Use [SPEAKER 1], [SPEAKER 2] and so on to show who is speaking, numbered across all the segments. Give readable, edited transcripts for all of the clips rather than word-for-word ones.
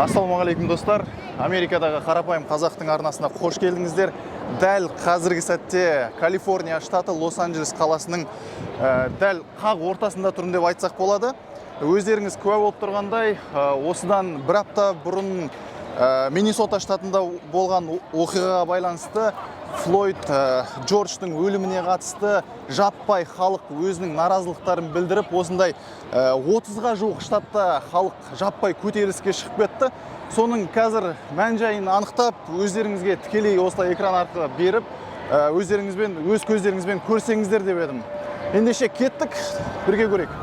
[SPEAKER 1] Ассалаумағалейкум достар. Америкадағы қарапайым қазақтың арнасына қош келдіңіздер. Дәл қазіргі сәтте Калифорния штаты Лос-Анджелес қаласының дәл қақ ортасында тұрмын деп айтсақ болады. Өздеріңіз куә болып тұрғандай, осыдан бір апта бұрын Миннесота штатында болған оқиғаға байланысты Флойд Джорджтың өліміне қатысты жаппай халық өзінің наразылықтарын білдіріп, осындай 30-ға жуық штатта халық жаппай көтеріліске шығып кетті. Соның қазір мән-жайын анықтап, өздеріңізге тікелей осылай экран арқылы беріп, өздеріңізбен, өз көздеріңізбен көрсеңіздер деп едім. Ендеше кеттік, бірге көрейік.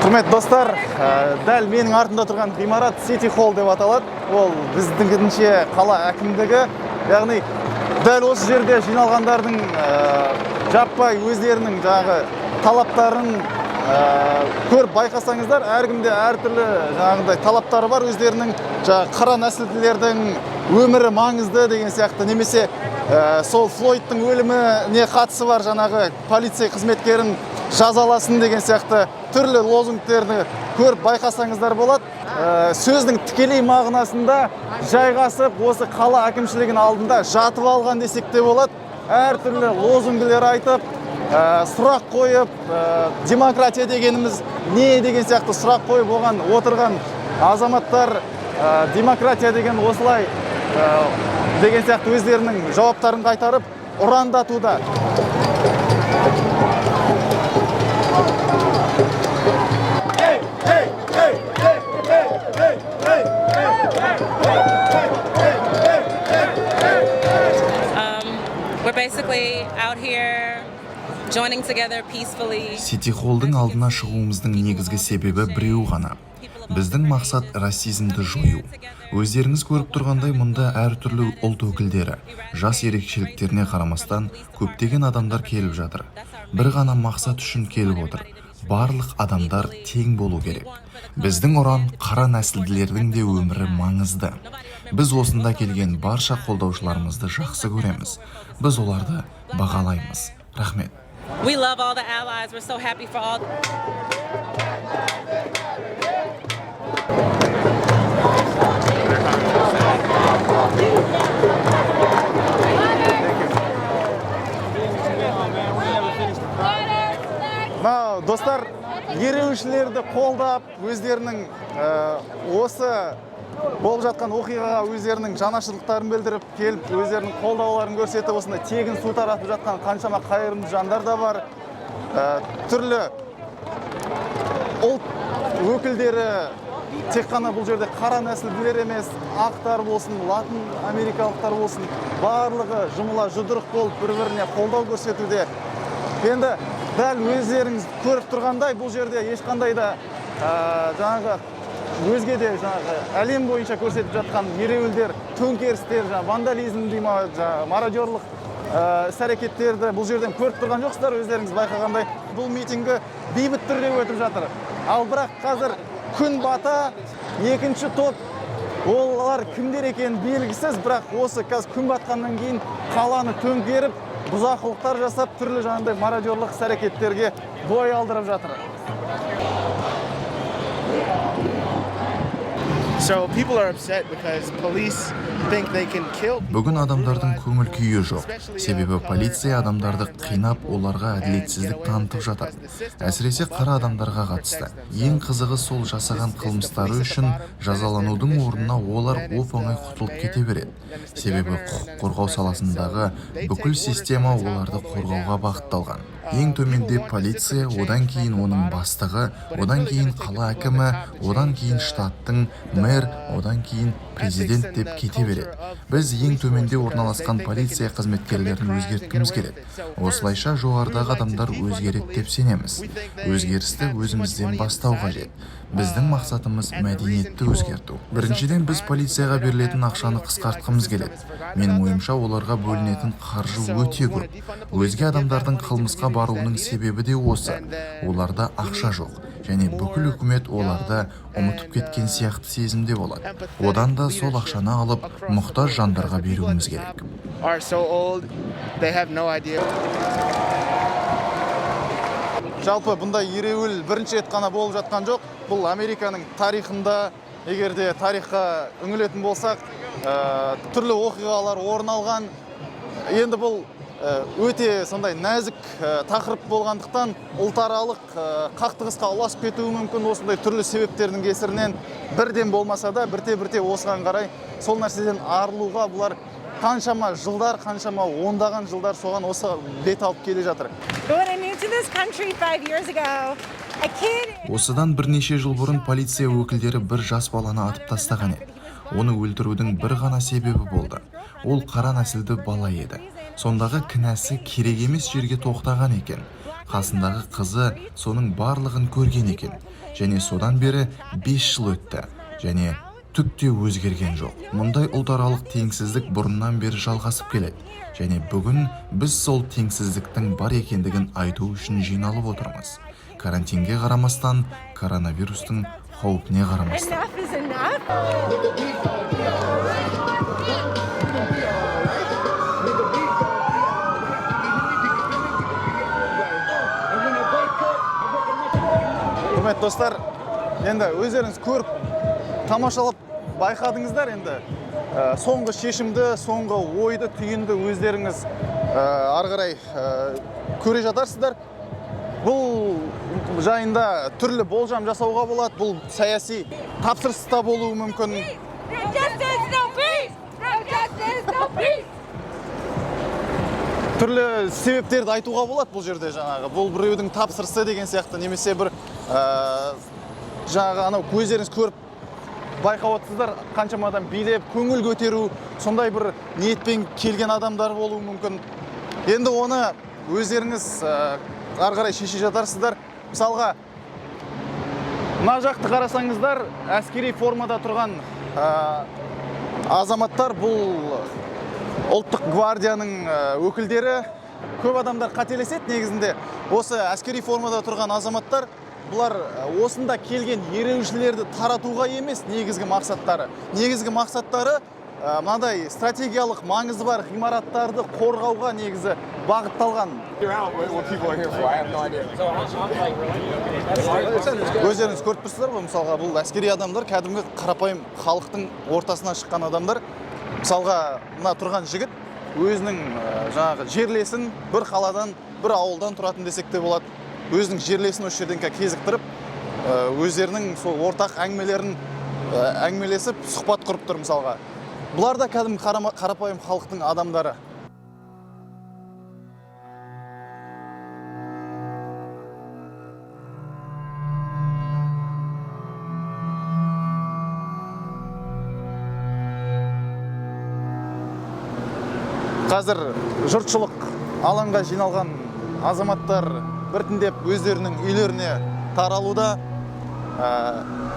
[SPEAKER 1] Құрметті достар, дәл менің артында тұрған ғимарат City Hall деп аталады. Ол біздіңше қала әкімдігі, яғни дәл осы жерде жиналғандардың жаппай өздерінің талаптарын көріп байқасаңыздар, әркімде әртүрлі талаптары бар. Өздерінің қара нәсілділердің өмірі маңызды деген сияқты, немесе сол Флойдтың өліміне қатысы бар полиция қызметкерін жазаласын деген сияқты түрлі лозунгтерді көріп байқасаңыздар болады. Сөздің тікелей мағынасында жайғасып, осы қала әкімшілігінің алдында жатып алған десек те болады. Әртүрлі лозунгілер айтып, сұрақ қойып, демократия дегеніміз не деген сияқты сұрақ қойып оған отырған азаматтар демократия деген осылай деген сияқты өздерінің жауаптарын қайтарып ұрандатуда.
[SPEAKER 2] Сити Холлдың алдына шығуымыздың негізгі себебі біреу ғана. Біздің мақсат расизмді жою. Өздеріңіз көріп тұрғандай, мұнда әртүрлі ұлт өкілдері, жас ерекшеліктеріне қарамастан көптеген адамдар келіп жатыр. Бір ғана мақсат үшін келіп отыр. Барлық адамдар тең болу керек. Біздің ұран қара нәсілділердің де өмірі маңызды. Біз осында келген барша қолдаушыларымызды жақсы көреміз. Біз оларды бағалаймыз. Рахмет.
[SPEAKER 3] We love all the allies. We're so happy for all.
[SPEAKER 1] Достар, ереуілшілерді қолдап, өздерінің осы болып жатқан оқиғаға өздерінің жанашырлықтарын білдіріп келіп, өздерінің қолдауларын көрсетіп, осында тегін су таратып жатқан қаншама қайырымды жандар да бар. Түрлі ұлт өкілдері тек қана бұл жерде қара нәсілділер емес, ақтар болсын, латын америкалықтар болсын, барлығы жұмыла жұдырық болып бір-біріне қолдау көрсетуде. Енді дәл өздеріңіз көріп тұрғандай, бұл жерде ешқандай да өзге де әлем бойынша көрсетіп жатқан ереуілдер, төңкерістер, вандализм дейма, мародерлық іс-әрекеттерді бұл жерден көріп тұрған жоқсыздар. Өздеріңіз байқағандай, бұл митингі бейбіт түрде өтіп жатыр. Ал бірақ қазір күн бата, екінші топ, олар кімдер екені белгісіз, бірақ осы күн батқаннан кейін қаланы төңкеріп, бұзақылықтар жасап, түрлі мародерлық іс-әрекеттерге бой алдырып жатыр.
[SPEAKER 2] Бүгін адамдардың көңіл күйі жоқ. Себебі полиция адамдарды қинап, оларға әділетсіздік танытып жатыр. Әсіресе қара адамдарға қатысты. Ең қызығы сол жасаған қылмыстары үшін жазаланудың орнына олар оп-оңай құтылып кете береді. Себебі құқық қорғау саласындағы бүкіл система оларды қорғауға бағытталған. Ең төменде полиция, одан кейін оның бастығы, одан кейін қала әкімі, одан кейін штаттың мэрі мэр, одан кейін президент деп кете береді. Біз ең төменде орналасқан полиция қызметкерлерін өзгерткіміз келеді. Осылайша жоғарыдағы адамдар өзгереді деп сенеміз. Өзгерісті өзімізден бастау қажет. Біздің мақсатымыз мәдениетті өзгерту. Біріншіден, біз полицияға берілетін ақшаны қысқартқымыз келеді. Менің ойымша, оларға бөлінетін қаржы өте көп. Өзге адамдардың қылмысқа баруының себебі де осы. Оларда ақша жоқ. Және бүкіл үкімет оларды ұмытып кеткен сияқты сезімде болады. Одан да сол ақшаны алып, мұқтаж жандарға беруіміз керек.
[SPEAKER 1] Жалпы бұндай ереуіл бірінші рет қана болып жатқан жоқ. Бұл Американың тарихында, егерде тарихқа үңілетін болсақ, түрлі оқиғалар орын алған. Енді бұл өте сондай нәзік тақырып болғандықтан ұлтаралық қақтығысқа ұласып кетуі мүмкін. Осындай түрлі себептердің кесірінен бірден болмаса да бірте-бірте осыған қарай сол нәрседен арылуға бұлар қаншама жылдар, қаншама ондаған жылдар соған осы бет алып келе жатыр.
[SPEAKER 2] Осыдан бірнеше жыл бұрын полиция өкілдері бір жас баланы атып тастаған еді. Оны өлтірудің бір ғана себебі болды. Ол қара нәсілді бала еді. Сондағы кінәсі керек емес жерге тоқтаған екен. Қасындағы қызы соның барлығын көрген екен. Және содан бері 5 жыл өтті. Және түк те өзгерген жоқ. Мұндай ұлтаралық теңсіздік бұрыннан бері жалғасып келеді. Және бүгін біз сол теңсіздіктің бар екендігін айту үшін жиналып отырмыз. Карантинге қарамастан, коронавирустың қауіпіне қарамастан.
[SPEAKER 1] Құрметті достар, енді өздеріңіз көріп, тамашалап байқадыңыздар. Енді соңғы шешімді, соңғы ойды, түйінді өздеріңіз ары қарай көре жатарсыздар. Бұл жайында түрлі болжам жасауға болады. Бұл саяси тапсырыста болуы мүмкін. Түрлі себептерді айтуға болады бұл жерде жаңағы. Бұл біреудің тапсырысы деген сияқты, немесе бір жаңағы анау көздеріңіз көріп байқап отырсыздар, қаншама адам билеп, көңіл көтеру, сондай бір ниетпен келген адамдар болуы мүмкін. Енді оны өздеріңіз ары қарай шеше жатарсыздар. Мысалға, мына жақты қарасаңыздар, әскери формада тұрған азаматтар, бұл ұлттық гвардияның өкілдері. Көп адамдар қателеседі негізінде. Осы әскери формада тұрған азаматтар, бұлар осында келген ереуілшілерді таратуға емес негізгі мақсаттары. Негізгі мақсаттары мынадай стратегиялық маңызы бар ғимараттарды қорғауға негізі бағытталған. Өздеріңіз көріп тұрсыздар ғой, мысалға бұл әскери адамдар кәдімгі қарапайым халықтың ортасына шыққан адамдар. Мысалға мына тұрған жігіт өзінің жаңағы жерлесін бір қаладан, бір ауылдан тұратын десек те болады. Өзінің жерлесін осы жерден кезіктіріп, өздерінің сол ортақ әңгімелерін әңгімелесіп, сұхбат құрып тұр мысалға. Бұлар да кәдімгі қарапайым халықтың адамдары. Қазір жұртшылық алаңға жиналған азаматтар біртіндеп өздерінің үйлеріне таралуда.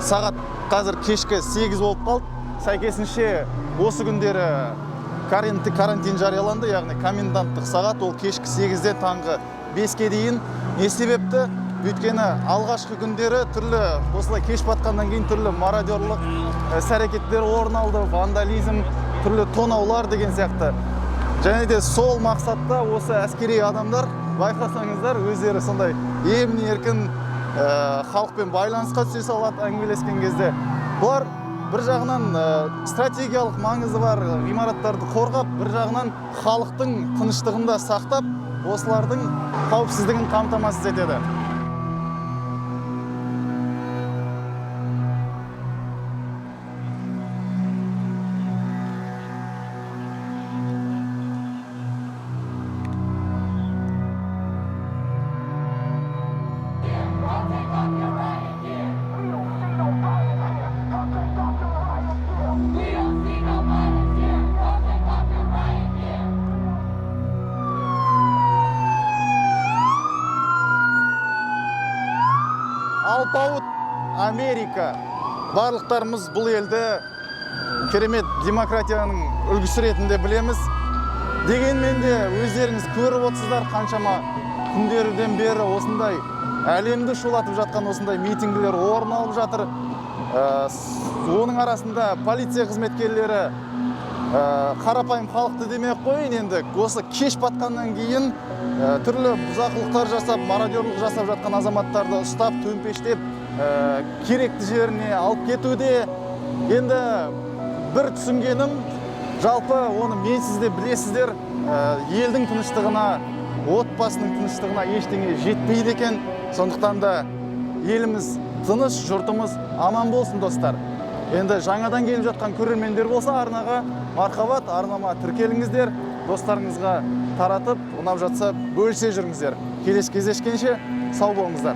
[SPEAKER 1] Сағат қазір кешкі 8 болып қалды. Сәйкесінше осы күндері карантин жарияланды, яғни коменданттық сағат ол кешкі 8-ден таңғы 5-ке дейін. Не себепті? Өйткені алғашқы күндері түрлі осылай кеш батқаннан кейін түрлі мародерлық іс-әрекеттер орын алды, вандализм, түрлі тонаулар деген сияқты. Және де сол мақсатта осы әскери адамдар, байқасаңыздар, өздері сондай емін-еркін халықпен байланысқа түсе салады әңгімелескен кезде. Бұлар бір жағынан стратегиялық маңызы бар ғимараттарды қорғап, бір жағынан халықтың тыныштығын да сақтап, осылардың қауіпсіздігін қамтамасыз етеді. Америка. Барлықтарымыз бұл елді керемет демократияның үлгісі ретінде білеміз. Дегенмен де өздеріңіз көріп отырсыздар, қаншама күндерден бері осындай әлемді шулатып жатқан осындай митингілер орын алып жатыр. Оның арасында полиция қызметкерлері қарапайым халықты демек қойын, енді осы кеш батқаннан кейін түрлі бұзақылықтар жасап, мародерлық жасап жатқан азаматтарды ұстап, төмпештеп, керекті жеріне алып кетуде. Енді бір түсінгенім, жалпы оны мен сізде білесіздер, елдің тыныштығына, отбасының тыныштығына ештеңе жетпейді екен. Сондықтан да еліміз тыныш, жұртымыз аман болсын, достар. Енді жаңадан келіп жатқан көрермендер болса, арнаға мархабат, арнама тіркеліңіздер, достарыңызға таратып, ұнап жатса бөлісе жүріңіздер. Келесі кездескенше сау болыңыздар.